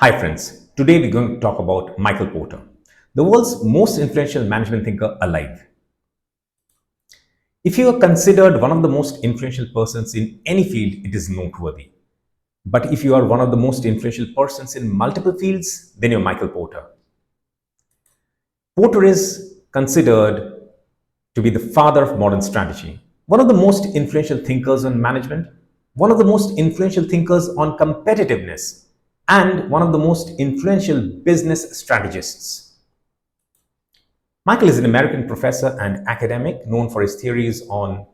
Hi friends, today we're going to talk about Michael Porter, the world's most influential management thinker alive. If you are considered one of the most influential persons in any field, it is noteworthy. But if you are one of the most influential persons in multiple fields, then you're Michael Porter. Porter is considered to be the father of modern strategy, one of the most influential thinkers on management, one of the most influential thinkers on competitiveness, and one of the most influential business strategists. Michael is an American professor and academic known for his theories on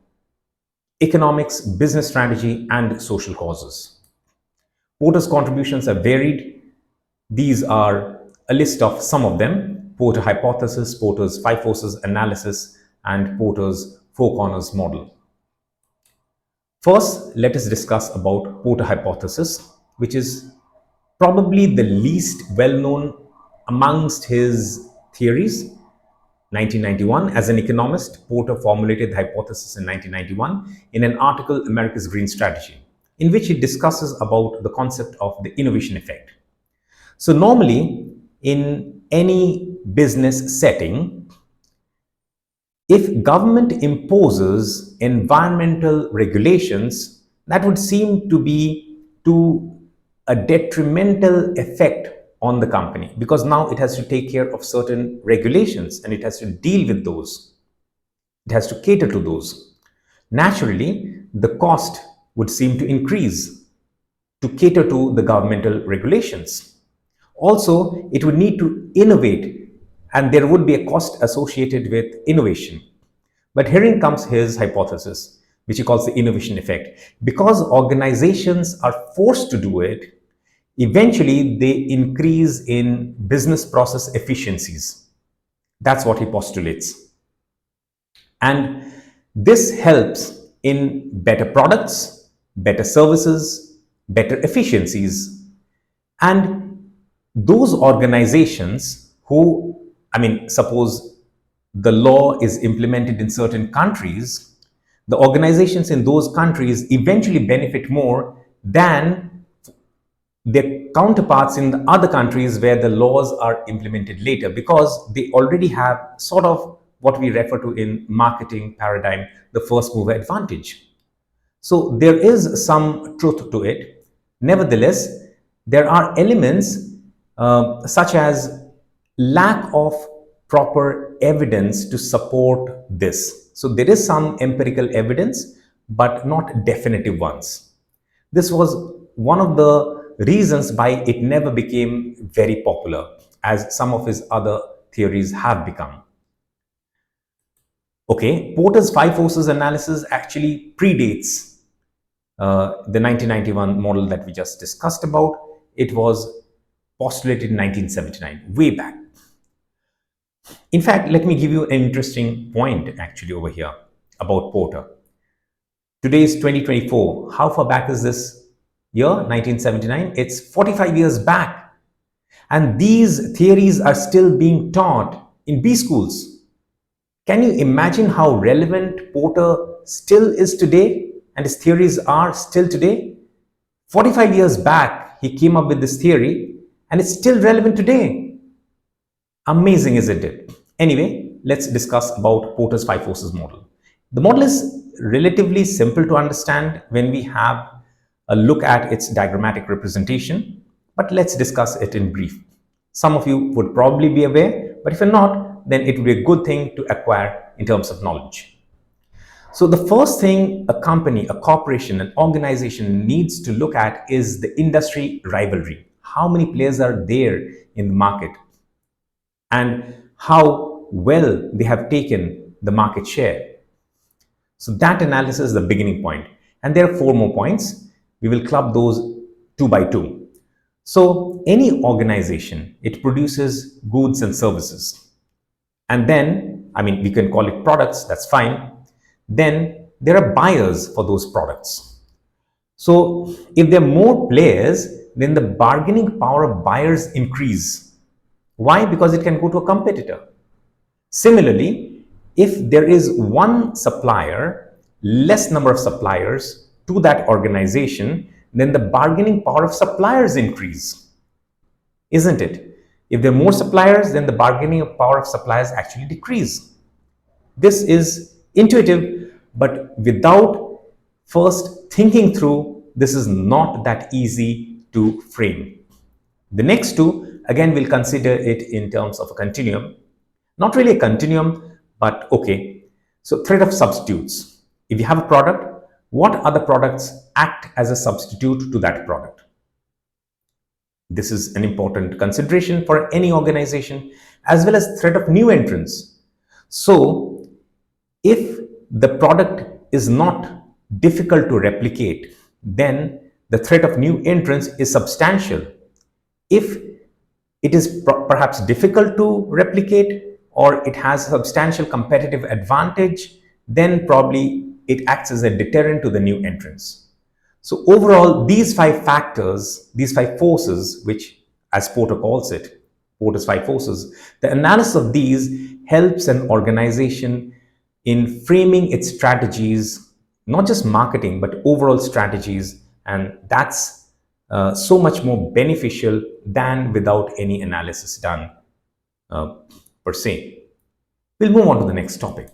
economics, business strategy, and social causes. Porter's contributions are varied. These are a list of some of them: Porter hypothesis, Porter's five forces analysis, and Porter's four corners model. First, let us discuss about Porter hypothesis, which is probably the least well-known amongst his theories. 1991, as an economist, Porter formulated the hypothesis in 1991 in an article, America's Green Strategy, in which he discusses about the concept of the innovation effect. So normally, in any business setting, if government imposes environmental regulations, that would seem to be to a detrimental effect on the company, because now it has to take care of certain regulations and it has to deal with those. It has to cater to those. Naturally, the cost would seem to increase to cater to the governmental regulations. Also, it would need to innovate, and there would be a cost associated with innovation. But herein comes his hypothesis, which he calls the innovation effect. Because organizations are forced to do it, eventually they increase in business process efficiencies. That's what he postulates. And this helps in better products, better services, better efficiencies. And those organizations who, suppose the law is implemented in certain countries, the organizations in those countries eventually benefit more than their counterparts in the other countries where the laws are implemented later, because they already have sort of what we refer to in marketing paradigm, the first mover advantage. So there is some truth to it. Nevertheless, there are elements such as lack of proper evidence to support this. So there is some empirical evidence, but not definitive ones. This was one of the reasons why it never became very popular, as some of his other theories have become. Okay, Porter's five forces analysis actually predates the 1991 model that we just discussed about. It was postulated in 1979, way back. In fact, let me give you an interesting point actually over here about Porter. Today is 2024. How far back is this year, 1979? It's 45 years back. And these theories are still being taught in B schools. Can you imagine how relevant Porter still is today and his theories are still today? 45 years back, he came up with this theory and it's still relevant today. Amazing, isn't it? Anyway, let's discuss about Porter's five forces model. The model is relatively simple to understand when we have a look at its diagrammatic representation, but let's discuss it in brief. Some of you would probably be aware, but if you're not, then it would be a good thing to acquire in terms of knowledge. So the first thing a company, a corporation, an organization needs to look at is the industry rivalry. How many players are there in the market and how well they have taken the market share. So that analysis is the beginning point. And there are four more points. We will club those two by two. So any organization, it produces goods and services. And then, we can call it products, that's fine. Then there are buyers for those products. So if there are more players, then the bargaining power of buyers increase. Why? Because it can go to a competitor. Similarly, if there is one supplier, less number of suppliers to that organization, then the bargaining power of suppliers increase. isn't it? If there are more suppliers, then the bargaining power of suppliers actually decrease. This is intuitive, but without first thinking through, this is not that easy to frame. The next two, again, we'll consider it in terms of a continuum. Not really a continuum, but okay. So, threat of substitutes. If you have a product, what other products act as a substitute to that product? This is an important consideration for any organization, as well as threat of new entrants. So, if the product is not difficult to replicate, then the threat of new entrants is substantial. If it is perhaps difficult to replicate or it has substantial competitive advantage, then probably it acts as a deterrent to the new entrants. So overall, these five factors, these five forces, which as Porter calls it, Porter's five forces, the analysis of these helps an organization in framing its strategies, not just marketing, but overall strategies. And that's so much more beneficial than without any analysis done per se. We'll move on to the next topic.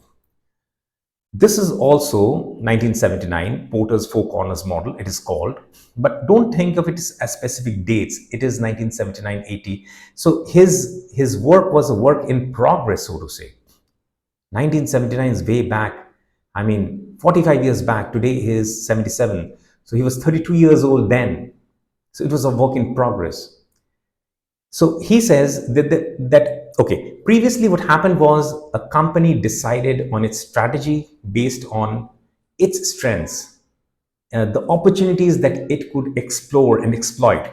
This is also 1979, Porter's Four Corners model, it is called. But don't think of it as specific dates. It is 1979-80. So his work was a work in progress, so to say. 1979 is way back. I mean, 45 years back. Today he is 77. So he was 32 years old then. So it was a work in progress. So he says that okay, previously what happened was a company decided on its strategy based on its strengths, the opportunities that it could explore and exploit.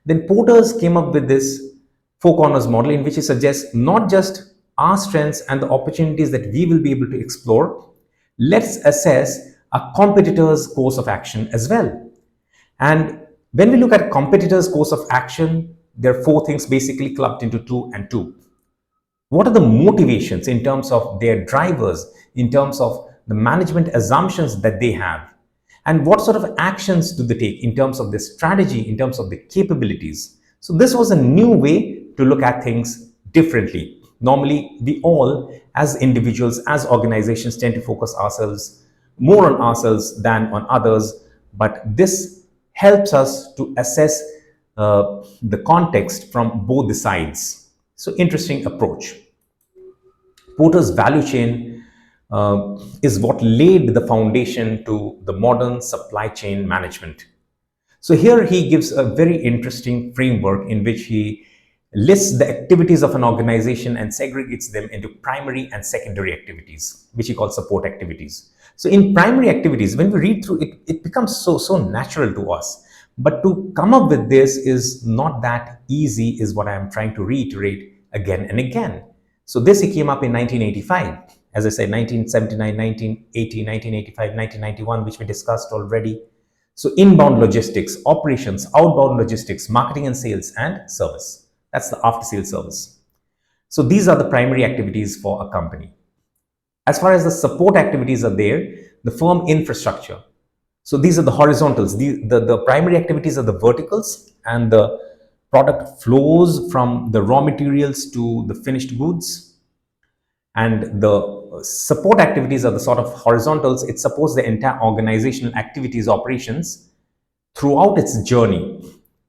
Then Porter's came up with this four corners model in which he suggests not just our strengths and the opportunities that we will be able to explore, let's assess a competitor's course of action as well. And when we look at competitors' course of action, there are four things basically clubbed into two and two. What are the motivations in terms of their drivers, in terms of the management assumptions that they have? And what sort of actions do they take in terms of the strategy, in terms of the capabilities? So this was a new way to look at things differently. Normally, we all, as individuals, as organizations, tend to focus ourselves more on ourselves than on others. But this helps us to assess the context from both the sides. So interesting approach. Porter's value chain is what laid the foundation to the modern supply chain management. So here he gives a very interesting framework in which he lists the activities of an organization and segregates them into primary and secondary activities, which he calls support activities. So in primary activities, when we read through it, it becomes so natural to us. But to come up with this is not that easy, is what I am trying to reiterate again and again. So this he came up in 1985. As I said, 1979, 1980, 1985, 1991, which we discussed already. So inbound logistics, operations, outbound logistics, marketing and sales, and service. That's the after-sales service. So these are the primary activities for a company. As far as the support activities are there, the firm infrastructure. So these are the horizontals. The primary activities are the verticals, and the product flows from the raw materials to the finished goods. And the support activities are the sort of horizontals. It supports the entire organizational activities, operations throughout its journey.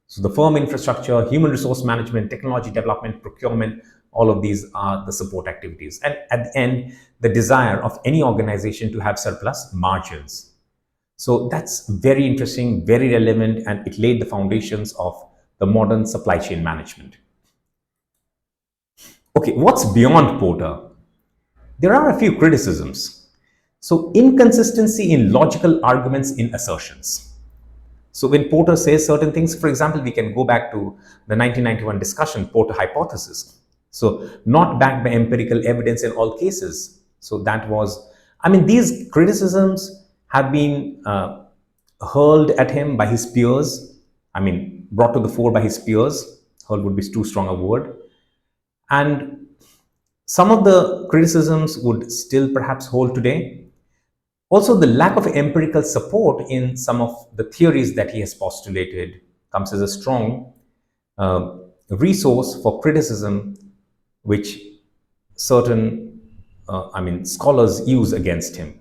So the firm infrastructure, human resource management, technology development, procurement, all of these are the support activities. And at the end, the desire of any organization to have surplus margins. So that's very interesting, very relevant, and it laid the foundations of the modern supply chain management. Okay, what's beyond Porter? There are a few criticisms. So inconsistency in logical arguments in assertions. So when Porter says certain things, for example, we can go back to the 1991 discussion, Porter hypothesis. So not backed by empirical evidence in all cases. So that was, I mean, these criticisms have been hurled at him by his peers. I mean, brought to the fore by his peers. Hurled would be too strong a word. And some of the criticisms would still perhaps hold today. Also, the lack of empirical support in some of the theories that he has postulated comes as a strong resource for criticism which certain, scholars use against him.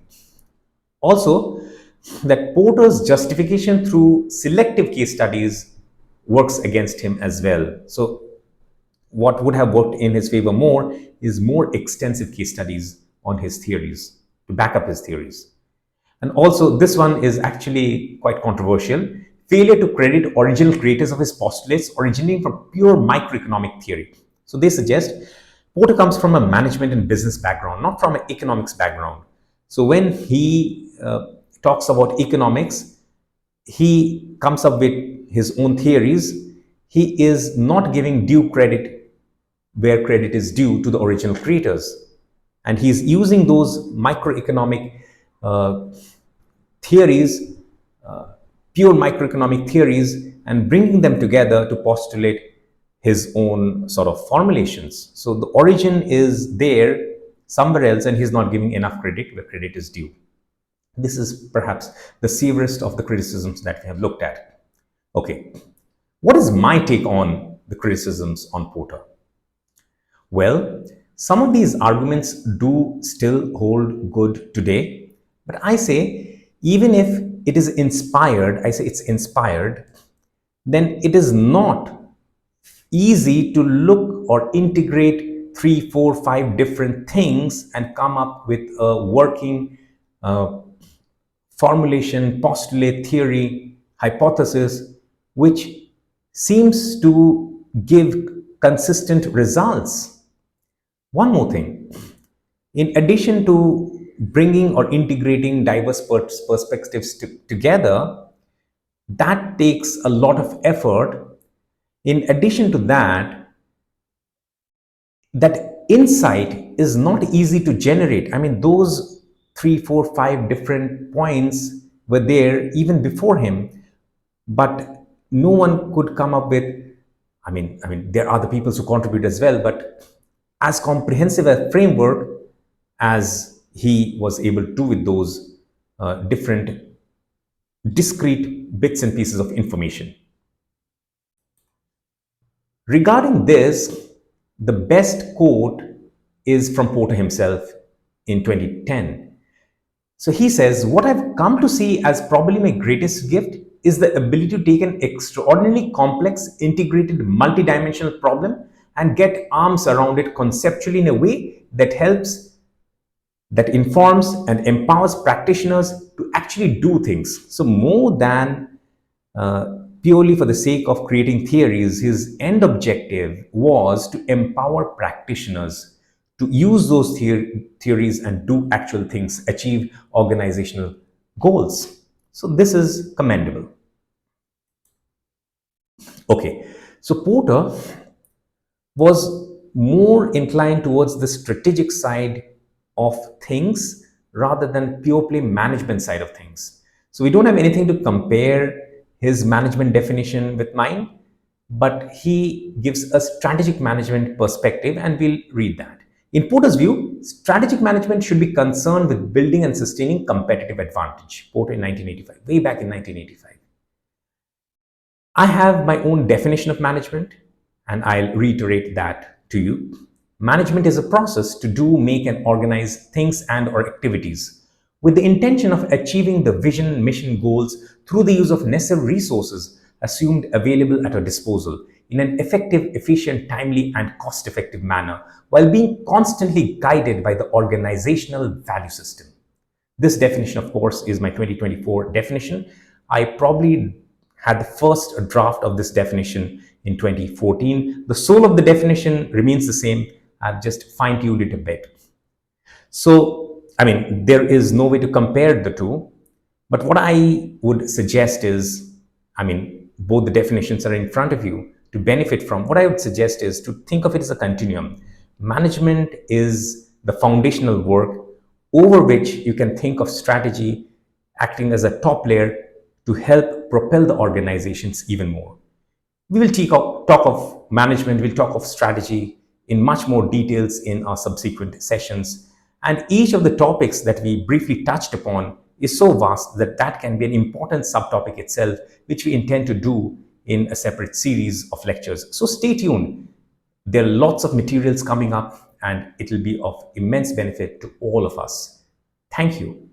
Also, that Porter's justification through selective case studies works against him as well. So, what would have worked in his favor more is more extensive case studies on his theories to back up his theories. And also, this one is actually quite controversial. Failure to credit original creators of his postulates originating from pure microeconomic theory. So they suggest Porter comes from a management and business background, not from an economics background. So when he talks about economics, he comes up with his own theories. He is not giving due credit where credit is due to the original creators. And he's using those microeconomic theories, pure microeconomic theories, and bringing them together to postulate his own sort of formulations. So the origin is there somewhere else, and he's not giving enough credit where credit is due. This is perhaps the severest of the criticisms that we have looked at. Okay, what is my take on the criticisms on Porter? Well, some of these arguments do still hold good today, but I say even if it is inspired, I say it's inspired, then it is not easy to look or integrate 3, 4, 5 different things and come up with a working formulation, postulate, theory, hypothesis, which seems to give consistent results. One more thing, in addition to bringing or integrating diverse perspectives together, that takes a lot of effort. In addition to that, that insight is not easy to generate. I mean, those 3, 4, 5 different points were there even before him, but no one could come up with, there are other people who contribute as well, but as comprehensive a framework as he was able to do with those different discrete bits and pieces of information. Regarding this, the best quote is from Porter himself in 2010. So he says, "What I've come to see as probably my greatest gift is the ability to take an extraordinarily complex, integrated, multidimensional problem and get arms around it conceptually in a way that helps, that informs and empowers practitioners to actually do things." So more than purely for the sake of creating theories, his end objective was to empower practitioners to use those theories and do actual things, achieve organizational goals. So this is commendable. Okay, so Porter was more inclined towards the strategic side of things rather than pure play management side of things. So we don't have anything to compare his management definition with mine, but he gives a strategic management perspective, and we'll read that. In Porter's view, strategic management should be concerned with building and sustaining competitive advantage. Porter in 1985, way back in 1985. I have my own definition of management, and I'll reiterate that to you. Management is a process to do, make, and organize things and or activities with the intention of achieving the vision, mission, goals through the use of necessary resources assumed available at our disposal in an effective, efficient, timely, and cost-effective manner, while being constantly guided by the organizational value system. This definition, of course, is my 2024 definition. I probably had the first draft of this definition in 2014. The soul of the definition remains the same. I've just fine-tuned it a bit. So, there is no way to compare the two, but what I would suggest is, both the definitions are in front of you to benefit from. What I would suggest is to think of it as a continuum. Management is the foundational work over which you can think of strategy acting as a top layer to help propel the organizations even more. We will talk of management, we'll talk of strategy in much more details in our subsequent sessions. And each of the topics that we briefly touched upon is so vast that that can be an important subtopic itself, which we intend to do in a separate series of lectures. So stay tuned. There are lots of materials coming up and it will be of immense benefit to all of us. Thank you.